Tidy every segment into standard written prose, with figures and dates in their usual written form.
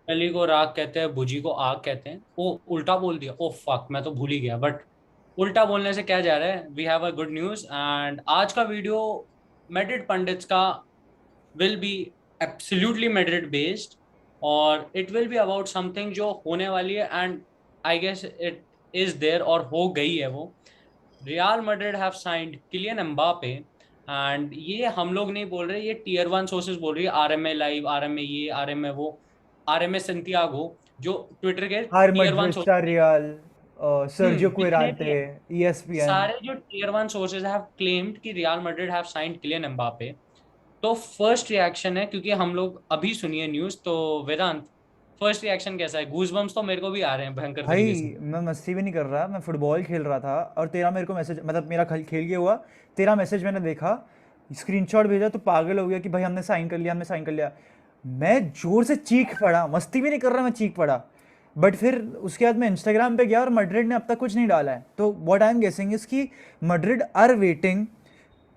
कली को राग कहते हैं, भुजी को आग कहते हैं। वो उल्टा बोल दिया, ओ फक, मैं तो भूल ही गया। बट उल्टा बोलने से क्या जा रहा है, we have a good news. And आज का वीडियो मेडिट पंडित्स का will be absolutely Madrid based, और it will be about something जो होने वाली है, and I guess it is there और हो गई है वो। Real Madrid have signed Kylian Mbappe. And ये हम लोग नहीं बोल रहे, ये टीयर वन सोर्सेज बोल रही है, आरएमए लाइव, आरएमए ये, आरएमए वो, आरएमए सेंटियागो, जो ट्विटर के हार tier one Madrid, sources. Real, Sergio जितने भी क्विरांते, हैं, ईएसपीएन। सारे जो tier one sources have claimed कि Real Madrid have signed Kylian Mbappe. तो फर्स्ट रिएक्शन है, क्योंकि हम लोग अभी सुनिए न्यूज, तो वेदांत, फर्स्ट रिएक्शन कैसा है? गूजबम्स तो मेरे को भी आ रहे हैं भयंकर तरीके से। भाई मैं मस्ती भी नहीं कर रहा, मैं फुटबॉल खेल रहा था और तेरा मेरे को मैसेज, मतलब मेरा खेल के हुआ, तेरा मैसेज मैंने देखा, स्क्रीनशॉट भेजा तो पागल हो गया कि भाई हमने साइन कर लिया, हमने साइन कर लिया। मैं जोर से चीख पड़ा, मस्ती भी नहीं कर रहा, मैं चीख पड़ा। बट फिर उसके बाद मैं इंस्टाग्राम पे गया और मैड्रिड ने अब तक कुछ नहीं डाला है, तो what I am guessing is कि मैड्रिड आर वेटिंग।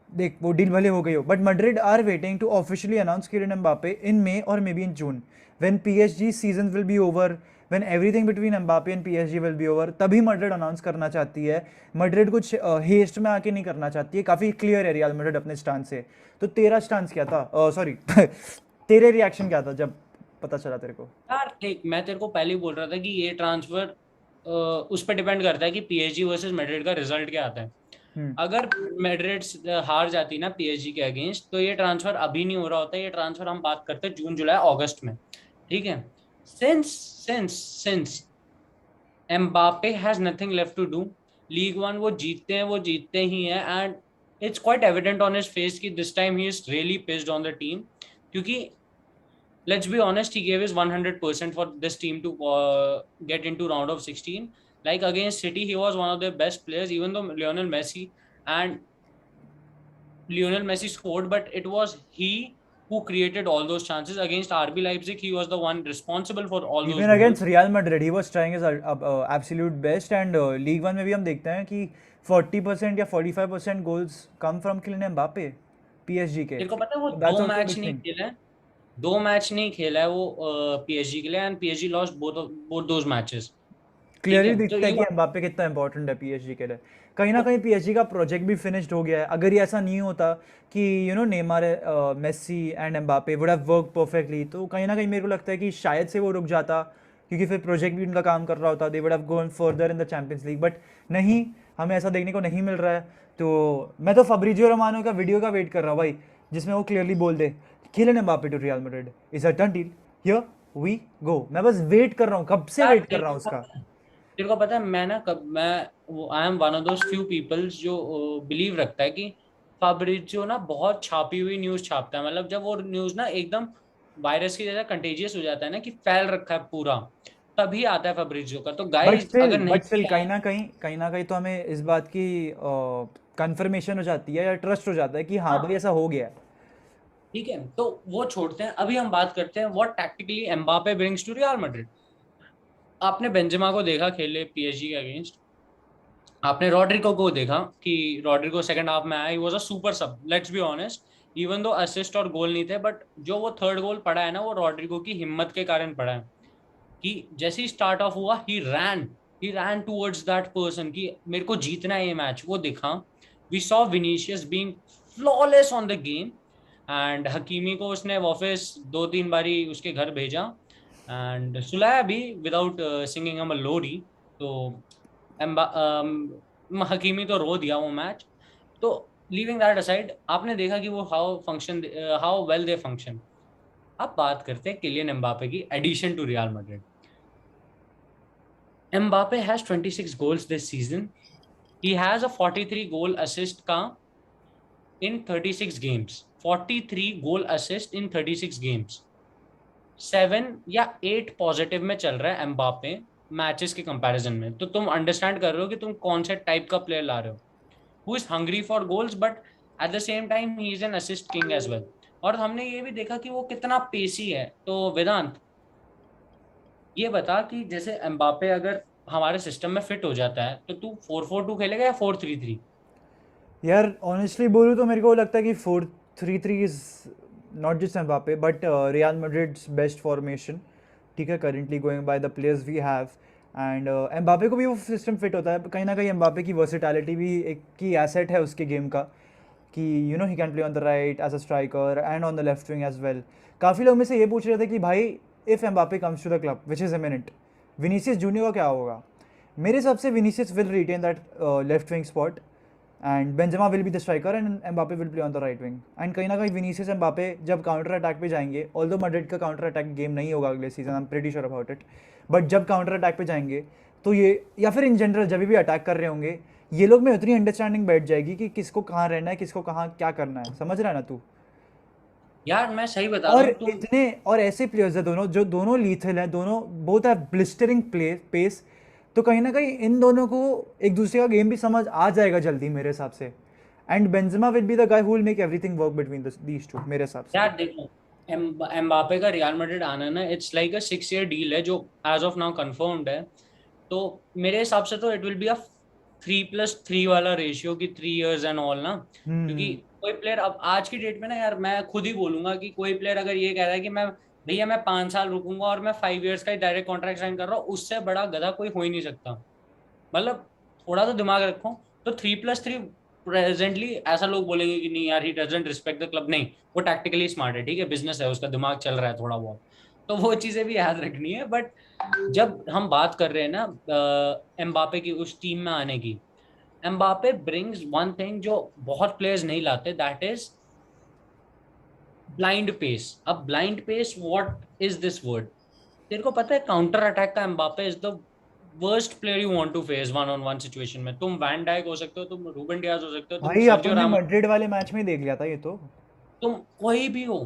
देख वो डील भले हो गई हो, but Madrid are waiting to officially announce Kylian Mbappe in May और maybe in June, when PSG season will be over, when everything between Mbappe and PSG will be over, तभी Madrid announce करना चाहती है। Madrid कुछ haste में आके नहीं करना चाहती है, काफ़ी क्लियर है रियल मैड्रिड अपने स्टांस से। तो तेरा स्टांस क्या था, सॉरी तेरे रिएक्शन क्या था जब पता चला तेरे को? यार देख, मैं तेरे को पहले ही बोल रहा था कि ये ट्रांसफर उस पर डिपेंड करता है कि पीएसजी वर्सेस मैड्रिड का रिजल्ट क्या आता है। हम्म। अगर मैड्रिड हार जाती ना पीएसजी के अगेंस्ट, तो ये ट्रांसफर अभी नहीं हो रहा होता। ये ट्रांसफर हम बात करते हैं जून जुलाई अगस्त में। ठीक है। Since since Mbappe has nothing left to do, league one वो जीतते हैं, वो जीतते ही हैं। And it's quite evident on his face कि this time he is really pissed on the team. क्योंकि let's be honest, he gave his 100% for this team to get into round of 16. Like against City, he was one of their best players, even though Lionel Messi scored, but it was he who created all those chances. Against RB Leipzig, he was the one responsible for all those even against goals. Real Madrid he was trying his absolute best, and league one में भी हम देखते हैं कि 40% या 45% goals come from Kylian Mbappe, PSG के, तेरे को पता है वो तो दो दैट्स आल्सो मैच बिग नहीं थिंग। खेला है, दो मैच नहीं खेला है वो पीएसजी के लिए, and PSG lost both both those matches. ठीक क्लियरली है, तो दिखता है यू कि एम्बापे कितना इंपॉर्टेंट है पीएसजी के लिए। कहीं ना कहीं पीएसजी का प्रोजेक्ट भी फिनिश्ड हो गया है। अगर ये ऐसा नहीं होता कि Neymar, Messi and Mbappe would have work perfectly, तो कहीं ना कहीं मेरे को लगता है कि शायद से वो रुक जाता, क्योंकि फिर प्रोजेक्ट भी उनका काम कर रहा होता, they would have gone further in the champions league. But नहीं, हमें ऐसा देखने को नहीं मिल रहा है। तो मैं तो फब्रिजियो रोमानो का वीडियो का वेट कर रहा हूँ भाई, जिसमें वो क्लियरली बोल दे Kylian Mbappe to Real Madrid is a done deal, here we go. मैं बस वेट कर रहा हूँ, कब से यार वेट कर रहा हूँ उसका। तेरे को पता है, मैं ना कब मैं I am one of those few peoples जो बिलीव रखता है कि फाब्रिजियो ना बहुत छापी हुई न्यूज छापता है। मतलब जब वो न्यूज ना एकदम वायरस की जैसा कंटेजियस हो जाता है ना, कि फैल रखा है पूरा, तभी आता है फाब्रिजियो का। तो बट गाइस स्टिल अगर नहीं बट स्टिल किया कहीं है, ना कहीं, कहीं ना कहीं तो हमें इस बात की कंफर्मेशन हो जाती है या ट्रस्ट हो जाता है कि हाँ भाई हाँ ऐसा हो गया है। ठीक है, तो वो छोड़ते हैं। अभी हम बात करते हैं what tactically Mbappe brings to Real Madrid. आपने बेंजेमा को देखा खेले पीएसजी के अगेंस्ट, आपने रॉड्रिगो को देखा कि रॉड्रिगो सेकंड हाफ में आया, ही वाज अ सुपर सब, let's be honest. Even though assist और गोल नहीं थे, बट जो वो थर्ड गोल पड़ा है ना, वो रॉड्रिगो की हिम्मत के कारण पड़ा है। कि जैसे ही स्टार्ट ऑफ हुआ, he ran towards that person कि मेरे को जीतना है ये मैच, वो दिखा। We saw Vinicius being flawless on the game. And Hakimi को उसने वापस दो तीन बारी उसके घर भेजा, एंड सुलाया भी विदाउट सिंगिंग अ लोरी। तो हकीमी तो रो दिया वो मैच। तो लीविंग दैट असाइड, आपने देखा कि वो हाउ वेल दे फंक्शन। अब बात करते हैं किलियन एम्बापे की addition to Real Madrid. Mbappe has 26 goals this season. He has a 43 goal assist का in 36 games. 43 goal assist in 36 games. 7 या 8 पॉजिटिव में चल रहा है एम्बापे मैचेस के कंपैरिजन में। तो तुम अंडरस्टैंड कर रहे हो कि तुम कौन से टाइप का प्लेयर ला रहे हो, who is hungry for goals, but at the same time he is an assist king as well. और हमने ये भी देखा कि वो कितना पेसी है। तो वेदांत, ये बता कि जैसे एम्बापे अगर हमारे सिस्टम में फिट हो जाता है, तो तू 4-4-2 खेलेगा या 4-3-3? यार ऑनेस्टली बोलूँ तो मेरे को लगता है कि 4-3-3 is not just Mbappe but Real Madrid's best formation. ठीक है, currently going by the players we have. And Mbappe को भी वो सिस्टम फिट होता है कहीं ना कहीं। एम्बापे की वर्सेटैलिटी भी एक की एसेट है उसके गेम का, कि you know he can play on the right as a striker and on the left wing as well. काफ़ी लोग में से ये पूछ रहे थे कि भाई if Mbappe comes to the club which is imminent, Vinicius junior का क्या होगा? मेरे हिसाब से Vinicius will retain that left wing spot and Benzema will be the striker and Mbappe will play on the right wing. And कहीं ना कहीं Vinicius Mbappe जब काउंटर अटैक पे जाएंगे, ऑल्दो मैड्रिड का काउंटर अटैक गेम नहीं होगा अगले season, I am pretty sure about it, but जब काउंटर अटैक पे जाएंगे तो ये, या फिर इन जनरल जब भी अटैक कर रहे होंगे, ये लोग में उतनी अंडरस्टैंडिंग बैठ जाएगी कि किसको कहाँ रहना है, किसको कहाँ क्या करना है। समझ रहा है ना तू? यार मैं सही बता रहा और हूँ तुम। इतने और ऐसे प्लेयर्स हैं दोनों, जो दोनों लीथल हैं, दोनों both have blistering play pace. तो कहीं ना कहीं इन दोनों को एक दूसरे का गेम भी समझ आ जाएगा जल्दी मेरे हिसाब से। And Benzema will be the guy who will make everything work between these two मेरे हिसाब से। यार देखो, एम्बापे का रियल मैड्रिड आना ना, it's like a 6 year deal है जो एज ऑफ नाउ कंफर्म्ड है। तो मेरे हिसाब से तो इट विल बी अ 3+3 वाला रेशियो की 3 years एंड ऑल ना। क्योंकि हम्म। कोई प्लेयर अब आज की डेट में ना यार, मैं खुद ही बोलूंगा कि कोई प्लेयर अगर ये कह रहा है कि मैं भैया मैं 5 साल रुकूंगा और मैं 5 years का ही डायरेक्ट कॉन्ट्रैक्ट साइन कर रहा हूँ, उससे बड़ा गधा कोई हो ही नहीं सकता। मतलब थोड़ा तो दिमाग रखो। तो 3+3 प्रेजेंटली ऐसा लोग बोलेंगे कि नहीं यार he doesn't respect the club, नहीं, वो टैक्टिकली स्मार्ट है, ठीक है, बिजनेस है, उसका दिमाग चल रहा है थोड़ा बहुत, तो वो चीजें भी याद रखनी है। बट जब हम बात कर रहे हैं ना एम्बापे की उस टीम में आने की, एम्बापे ब्रिंग्स वन थिंग जो बहुत प्लेयर्स नहीं लाते, दैट इज ब्लाइंड पेस। अब blind pace, what is this word? तेरे को पता है काउंटर अटैक का Mbappe is the worst player you want to face one on one situation में। तुम वैन डाइक हो सकते हो, तुम रूबन डियाज हो सकते हो, तुम भाई सर्जियो अपन ने रामोस, मैड्रिड वाले मैच में ही देख लिया था ये तो। तुम कोई भी हो।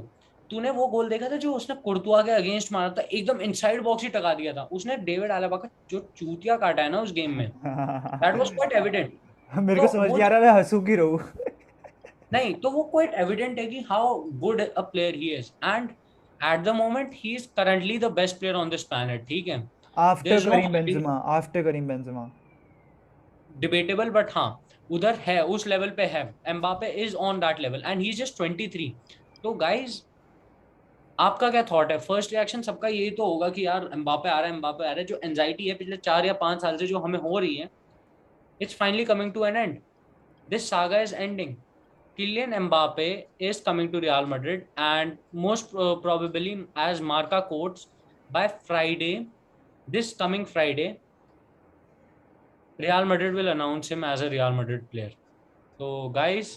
तूने वो गोल देखा था जो उसने कुर्तुआ के अगेंस्ट मारा था, एकदम इनसाइड बॉक्स ही टका दिया था उसने। डेविड आलाबा का जो चूतिया काटा है ना उस गेम में, दैट वाज क्वाइट एविडेंट। मेरे को तो समझ वो नहीं आ रहा, मैं हंसू की रहूं। नहीं, तो वो क्वाइट एविडेंट है कि how good a player he is, and at the moment he is currently the best player on this planet, ठीक है। There after is no Karim Benzema, after Karim Benzema. Debatable, but हाँ, उधर है, उस level पे है। Mbappe is on that level and he is just 23। तो guys, आपका क्या थॉट है? फर्स्ट रिएक्शन सबका यही तो होगा कि यार एम्बापे आ रहा है, एम्बापे आ रहा है। जो एंजाइटी है पिछले 4 या 5 साल से जो हमें हो रही है, it's finally coming to an end. This saga is ending. Kylian Mbappe is coming to Real Madrid, and most probably, as Marca quotes, by Friday, this coming Friday, Real Madrid will announce him as a Real Madrid player. तो guys,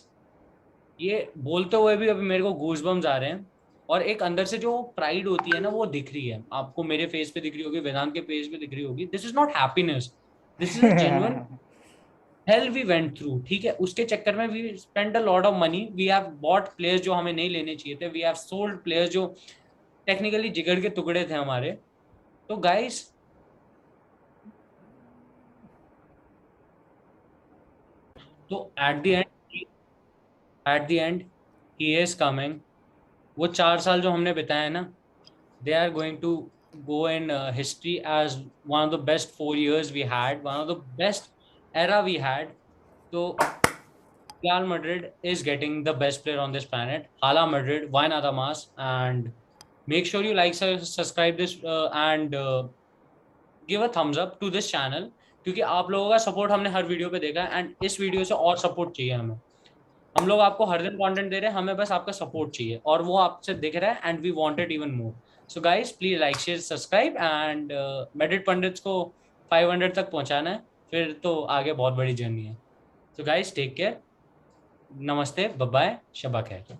ये बोलते हुए भी अभी मेरे को goose bumps आ रहे हैं, और एक अंदर से जो प्राइड होती है ना, वो दिख रही है आपको, मेरे फेस पे दिख रही होगी, वेदांत के फेस पे दिख रही होगी। This is not happiness, this is a genuine hell we went through, ठीक है। उसके चक्कर में we spend a lot of money, we have bought players जो हमें नहीं लेने चाहिए थे, वी हैव सोल्ड प्लेयर्स जो टेक्निकली जिगड़ के टुकड़े थे हमारे। तो गाइस, तो at the end he is coming. वो 4 साल जो हमने बिताए ना, they are going to go in history as one of the best 4 years we had, one of the best era we had. So Real Madrid is getting the best player on this planet. Hala Madrid, why not Damas? And make sure you like, subscribe this, and give a thumbs up to this channel, क्योंकि आप लोगों का support हमने हर video पे देखा है, and इस video से और सपोर्ट चाहिए हमें। हम लोग आपको हर दिन कंटेंट दे रहे हैं, हमें बस आपका सपोर्ट चाहिए, और वो आपसे दिख रहा है, and we want it even more. So guys, please like, share, subscribe, and मेडिट पंडित्स को 500 तक पहुंचाना है, फिर तो आगे बहुत बड़ी जर्नी है। सो गाइस, टेक केयर, नमस्ते, बाय बाय, शबा खैर।